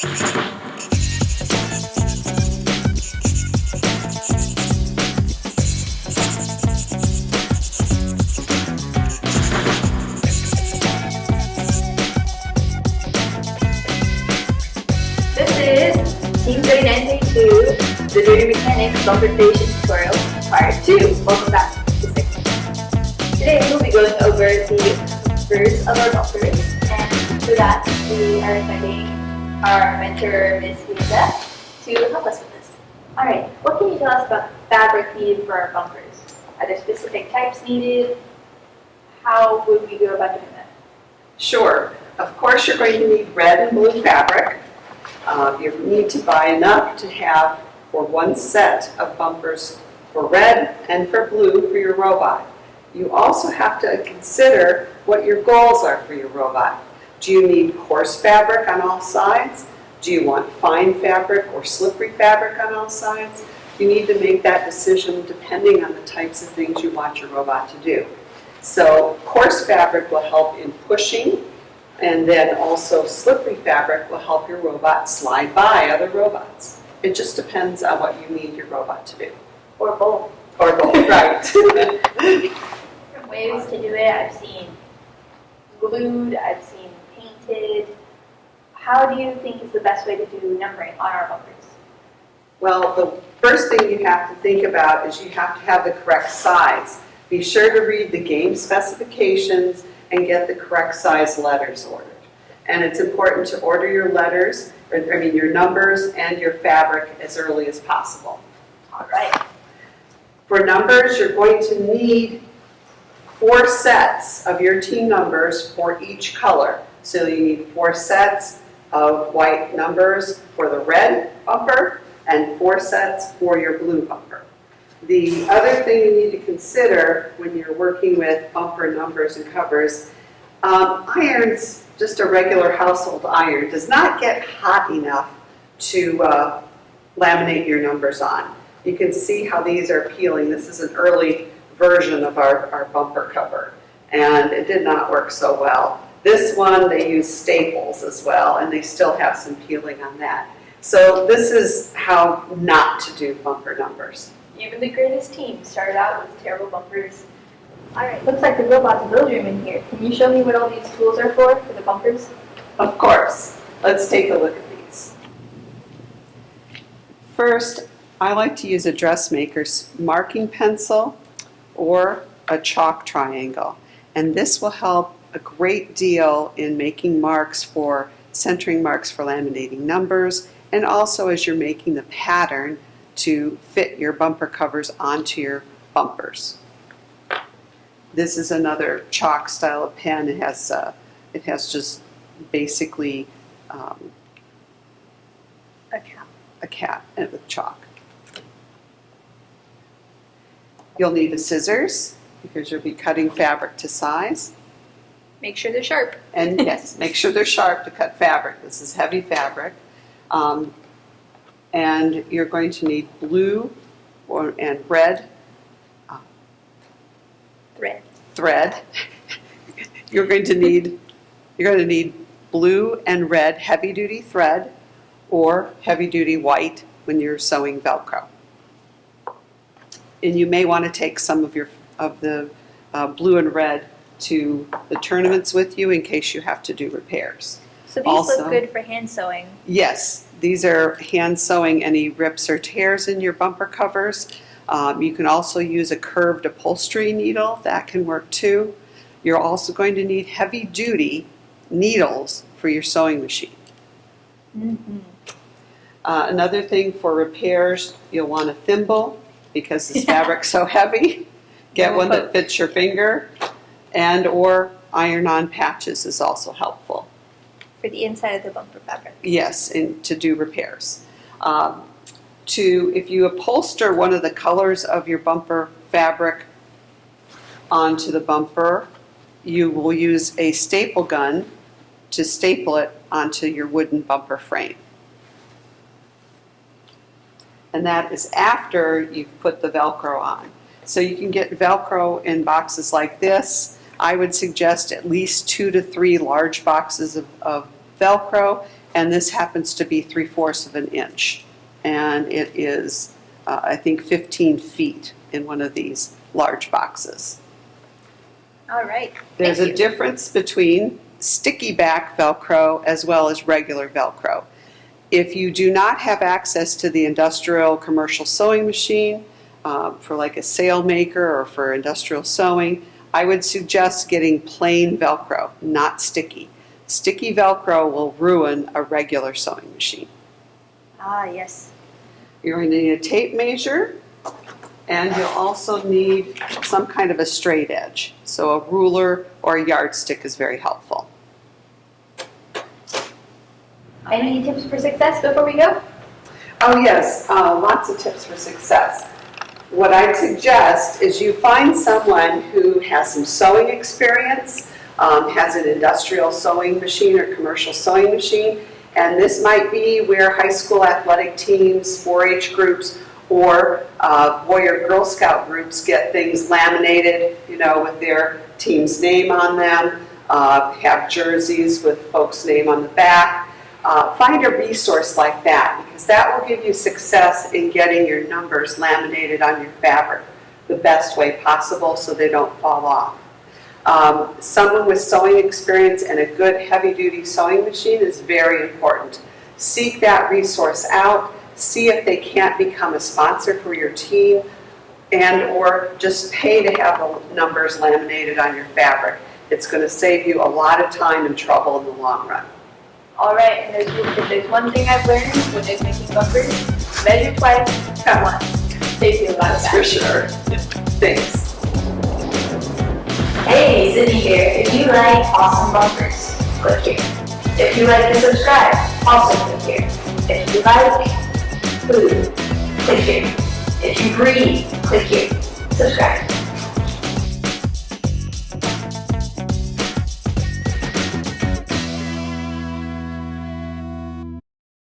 This is Team 39.2, the Dirty Mechanics Bumper Creation Tutorial, Part 2. Welcome back to 6. Today we'll be going over the first of our bumpers, and for that we are inviting our mentor, Miss Lisa, to help us with this. Alright, what can you tell us about fabric needed for our bumpers? Are there specific types needed? How would we go about doing that? Sure. Of course you're going to need red and blue fabric. You need to buy enough to have for one set of bumpers for red and for blue for your robot. You also have to consider what your goals are for your robot. Do you need coarse fabric on all sides? Do you want fine fabric or slippery fabric on all sides? You need to make that decision depending on the types of things you want your robot to do. So coarse fabric will help in pushing, and then also slippery fabric will help your robot slide by other robots. It just depends on what you need your robot to do. Or both. Or both, right. Different ways to do it. I've seen glued, I've seen painted. How do you think is the best way to do numbering on our bumpers? Well, the first thing you have to think about is you have to have the correct size. Be sure to read the game specifications and get the correct size letters ordered. And it's important to order your letters, your numbers and your fabric as early as possible. All right. For numbers, you're going to need 4 sets of your team numbers for each color. So you need 4 sets of white numbers for the red bumper and 4 sets for your blue bumper. The other thing you need to consider when you're working with bumper numbers and covers, irons, just a regular household iron, does not get hot enough to laminate your numbers on. You can see how these are peeling. This is an early version of our bumper cover, and it did not work so well. This one, they use staples as well, and they still have some peeling on that. So this is how not to do bumper numbers. Even the greatest team started out with terrible bumpers. Alright, looks like the robot's build room in here. Can you show me what all these tools are for the bumpers? Of course. Let's take a look at these. First, I like to use a dressmaker's marking pencil or a chalk triangle. And this will help a great deal in making marks for, centering marks for laminating numbers, and also as you're making the pattern to fit your bumper covers onto your bumpers. This is another chalk style of pen. It has just basically a cap with chalk. You'll need the scissors because you'll be cutting fabric to size. Make sure they're sharp. And yes, make sure they're sharp to cut fabric. This is heavy fabric. And you're going to need blue and red thread. You're going to need blue and red heavy-duty thread or heavy-duty white when you're sewing Velcro. And you may want to take some of the blue and red to the tournaments with you in case you have to do repairs. So these look good for hand sewing. Yes, these are hand sewing any rips or tears in your bumper covers. You can also use a curved upholstery needle. That can work too. You're also going to need heavy duty needles for your sewing machine. Mm-hmm. Another thing for repairs, you'll want a thimble because this fabric's so heavy. Get one that fits your finger, and or iron-on patches is also helpful. For the inside of the bumper fabric. Yes, and to do repairs. If you upholster one of the colors of your bumper fabric onto the bumper, you will use a staple gun to staple it onto your wooden bumper frame. And that is after you've put the Velcro on. So you can get Velcro in boxes like this. I would suggest at least 2 to 3 large boxes of Velcro, and this happens to be 3/4 of an inch. And it is, I think, 15 feet in one of these large boxes. All right. There's Thank a you. difference between sticky back Velcro as well as regular Velcro. If you do not have access to the industrial commercial sewing machine for like a sail maker or for industrial sewing, I would suggest getting plain Velcro, not sticky. Sticky Velcro will ruin a regular sewing machine. Ah, yes. You're going to need a tape measure, and you'll also need some kind of a straight edge. So a ruler or a yardstick is very helpful. Any tips for success before we go? Oh yes, lots of tips for success. What I'd suggest is you find someone who has some sewing experience, has an industrial sewing machine or commercial sewing machine, and this might be where high school athletic teams, 4-H groups, or Boy or Girl Scout groups get things laminated, with their team's name on them, have jerseys with folks' name on the back. Find a resource like that, because that will give you success in getting your numbers laminated on your fabric the best way possible so they don't fall off. Someone with sewing experience and a good heavy-duty sewing machine is very important. Seek that resource out, see if they can't become a sponsor for your team, and or just pay to have the numbers laminated on your fabric. It's going to save you a lot of time and trouble in the long run. All right, and if there's one thing I've learned when it's making bumpers, measure twice, cut once. Saves you a lot of time. For sure. Thanks. Hey, Sydney here. If you like awesome bumpers, click here. If you like to subscribe, also click here. If you like food, click here. If you breathe, click here. Subscribe.